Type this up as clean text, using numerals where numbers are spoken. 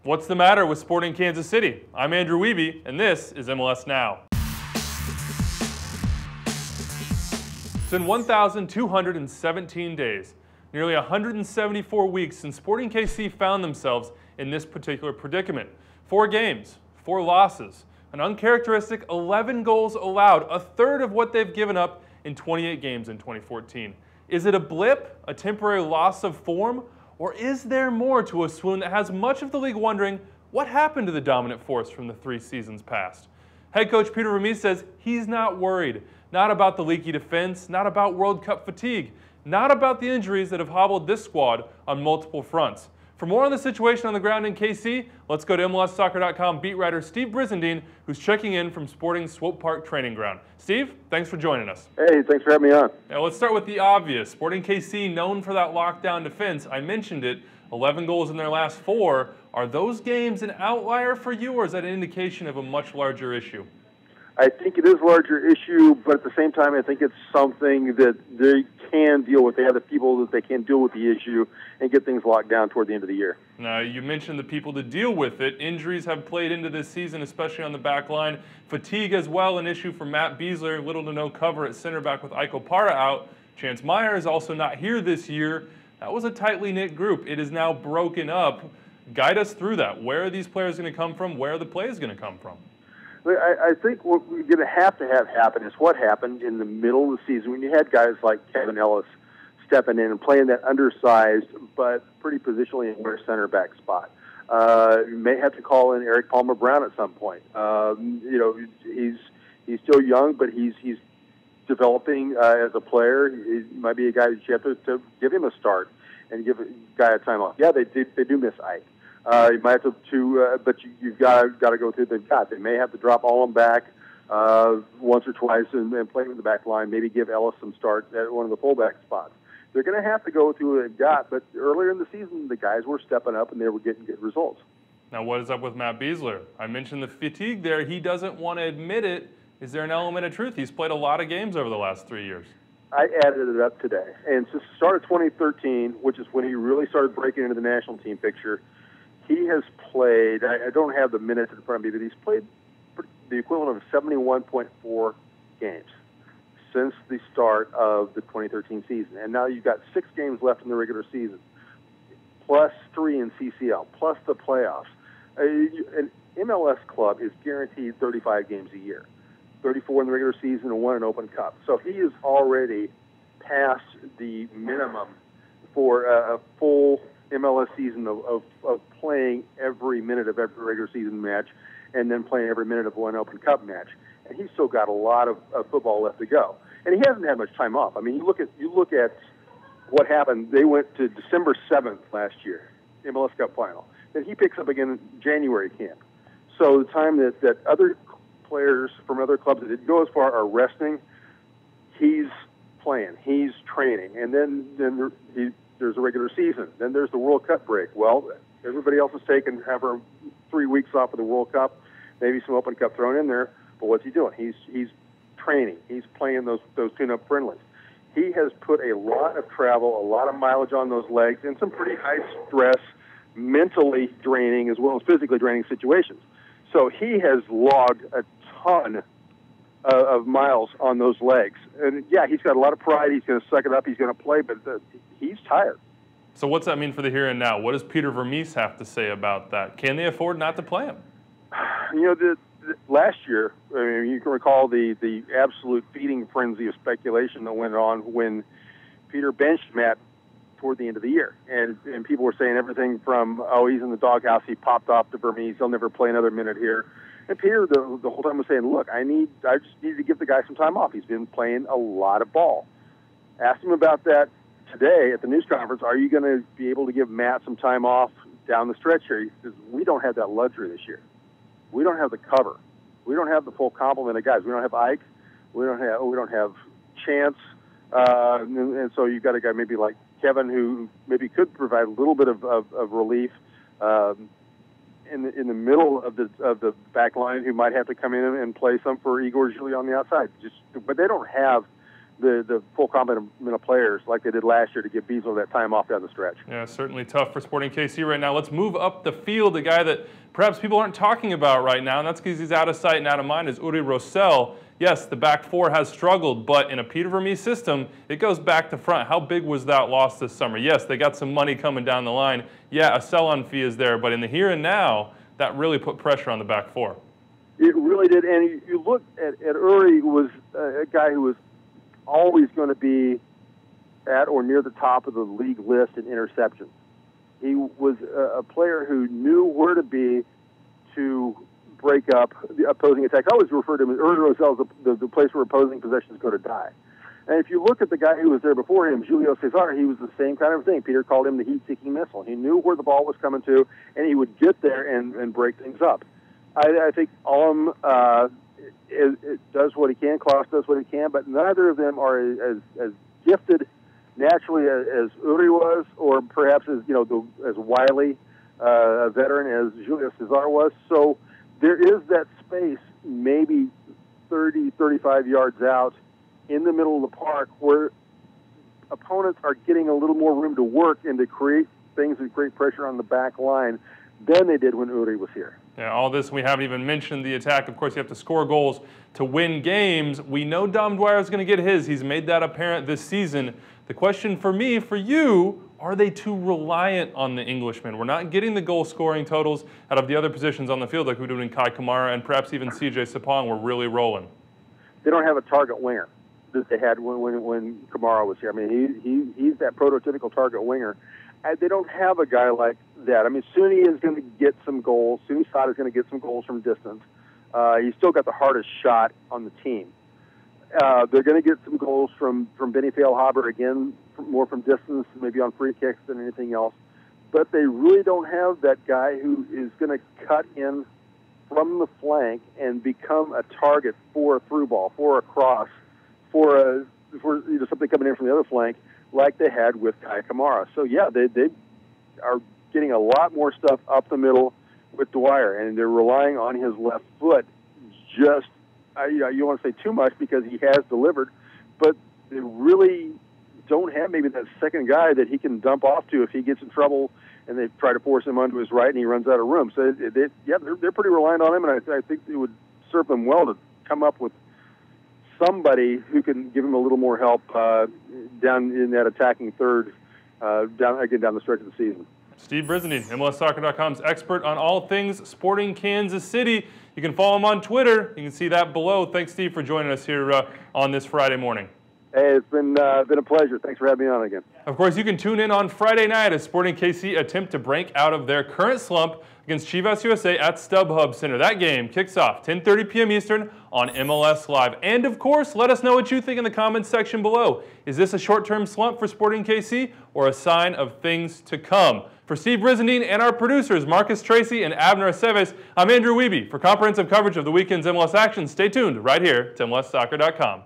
What's the matter with Sporting Kansas City? I'm Andrew Wiebe, and this is MLS Now. It's been 1,217 days, nearly 174 weeks since Sporting KC found themselves in this particular predicament. 4 games, 4 losses, an uncharacteristic 11 goals allowed, a third of what they've given up in 28 games in 2014. Is it a blip, a temporary loss of form, or is there more to a swoon that has much of the league wondering what happened to the dominant force from the 3 seasons past? Head coach Peter Vermes says he's not worried, not about the leaky defense, not about World Cup fatigue, not about the injuries that have hobbled this squad on multiple fronts. For more on the situation on the ground in KC, let's go to MLSsoccer.com beat writer Steve Brisendine, who's checking in from Sporting's Swope Park training ground. Steve, thanks for joining us. Hey, thanks for having me on. Now let's start with the obvious. Sporting KC, known for that lockdown defense. I mentioned it, 11 goals in their last 4. Are those games an outlier for you, or is that an indication of a much larger issue? I think it is a larger issue, but at the same time, I think it's something that they can deal with. They have the people that they can deal with the issue and get things locked down toward the end of the year. Now, you mentioned the people to deal with it. Injuries have played into this season, especially on the back line. Fatigue as well, an issue for Matt Besler. Little to no cover at center back with Iko Para out. Chance Meyer is also not here this year. That was a tightly knit group. It is now broken up. Guide us through that. Where are these players going to come from? Where are the plays going to come from? I think what we're going to have happen is what happened in the middle of the season when you had guys like Kevin Ellis stepping in and playing that undersized but pretty positionally aware center back spot. You may have to call in Eric Palmer Brown at some point. He's still young, but he's developing as a player. He might be a guy that you have to give him a start and give a guy a time off. Yeah, they do miss Ike. You might have to but you've got to go through. They may have to drop all of them back once or twice and play with the back line. Maybe give Ellis some start at one of the fullback spots. They're going to have to go through what they've got. But earlier in the season, the guys were stepping up and they were getting good results. Now, what is up with Matt Besler? I mentioned the fatigue there. He doesn't want to admit it. Is there an element of truth? He's played a lot of games over the last 3 years. I added it up today, and since the start of 2013, which is when he really started breaking into the national team picture. He has played, I don't have the minutes in front of me, but he's played the equivalent of 71.4 games since the start of the 2013 season. And now you've got 6 games left in the regular season, plus 3 in CCL, plus the playoffs. An MLS club is guaranteed 35 games a year, 34 in the regular season and 1 in Open Cup. So he is already past the minimum for a full MLS season of playing every minute of every regular season match and then playing every minute of one Open Cup match. And he's still got a lot of football left to go. And he hasn't had much time off. I mean, you look at what happened. They went to December 7th last year, MLS Cup final. Then he picks up again in January camp. So the time that other players from other clubs that didn't go as far are resting, he's playing, he's training. And then there's a regular season. Then there's the World Cup break. Well, everybody else is taking 3 weeks off of the World Cup, maybe some Open Cup thrown in there. But what's he doing? He's training. He's playing those tune-up friendlies. He has put a lot of travel, a lot of mileage on those legs, and some pretty high-stress, mentally draining as well as physically draining situations. So he has logged a ton of miles on those legs. And, yeah, he's got a lot of pride. He's going to suck it up. He's going to play, but he's tired. So what's that mean for the here and now? What does Peter Vermes have to say about that? Can they afford not to play him? You know, last year, I mean, you can recall the absolute feeding frenzy of speculation that went on when Peter benched Matt toward the end of the year. And people were saying everything from, oh, he's in the doghouse, he popped off to Vermes, he'll never play another minute here. And Peter, the whole time was saying, look, I just need to give the guy some time off. He's been playing a lot of ball. Asked him about that today at the news conference. Are you going to be able to give Matt some time off down the stretch here? He says, we don't have that luxury this year. We don't have the cover. We don't have the full complement of guys. We don't have Ike. We don't have Chance. And so you've got a guy maybe like Kevin who maybe could provide a little bit of relief in the middle of the back line, who might have to come in and play some for Igor Julia on the outside. But they don't have the full complement of players like they did last year to give Beazle that time off down the stretch. Yeah, certainly tough for Sporting KC right now. Let's move up the field. A guy that perhaps people aren't talking about right now, and that's because he's out of sight and out of mind, is Uriel Rosell. Yes, the back four has struggled, but in a Peter Vermes system, it goes back to front. How big was that loss this summer? Yes, they got some money coming down the line. Yeah, a sell-on fee is there, but in the here and now, that really put pressure on the back four. It really did, and you look at Uri was a guy who was always going to be at or near the top of the league list in interceptions. He was a player who knew where to be to break up the opposing attack. I always refer to him as Uriel Rosell as the place where opposing possessions go to die. And if you look at the guy who was there before him, Julio Cesar, he was the same kind of thing. Peter called him the heat-seeking missile. He knew where the ball was coming to, and he would get there and break things up. I think Alm it does what he can, Klaus does what he can, but neither of them are as gifted naturally as Uri was, or perhaps as as wily a veteran as Julio Cesar was. So there is that space, maybe 30, 35 yards out in the middle of the park, where opponents are getting a little more room to work and to create things and create pressure on the back line than they did when Uri was here. Yeah, all this, we haven't even mentioned the attack. Of course, you have to score goals to win games. We know Dom Dwyer is going to get his. He's made that apparent this season. The question for me, for you, are they too reliant on the Englishman? We're not getting the goal-scoring totals out of the other positions on the field, like we do in Kai Kamara and perhaps even C.J. Sapong. We're really rolling. They don't have a target winger that they had when Kamara was here. I mean, he's that prototypical target winger. They don't have a guy like that. I mean, Suni is going to get some goals. Suni Sada is going to get some goals from distance. He's still got the hardest shot on the team. They're going to get some goals from Benny Feilhaber, again, more from distance, maybe on free kicks than anything else. But they really don't have that guy who is going to cut in from the flank and become a target for a through ball, for a cross, for something coming in from the other flank, like they had with Kai Kamara. So, yeah, they are getting a lot more stuff up the middle with Dwyer, and they're relying on his left foot. Just, you don't want to say too much because he has delivered, but they really don't have maybe that second guy that he can dump off to if he gets in trouble and they try to force him onto his right and he runs out of room. So, they're pretty reliant on him, and I think it would serve them well to come up with somebody who can give him a little more help down in that attacking third down the stretch of the season. Steve Brisendine, MLSsoccer.com's expert on all things Sporting Kansas City. You can follow him on Twitter. You can see that below. Thanks, Steve, for joining us here on this Friday morning. Hey, it's been a pleasure. Thanks for having me on again. Of course, you can tune in on Friday night as Sporting KC attempt to break out of their current slump against Chivas USA at StubHub Center. That game kicks off 10:30 p.m. Eastern on MLS Live. And, of course, let us know what you think in the comments section below. Is this a short-term slump for Sporting KC or a sign of things to come? For Steve Brisendine and our producers, Marcus Tracy and Abner Aceves, I'm Andrew Wiebe. For comprehensive coverage of the weekend's MLS action, stay tuned right here to MLSsoccer.com.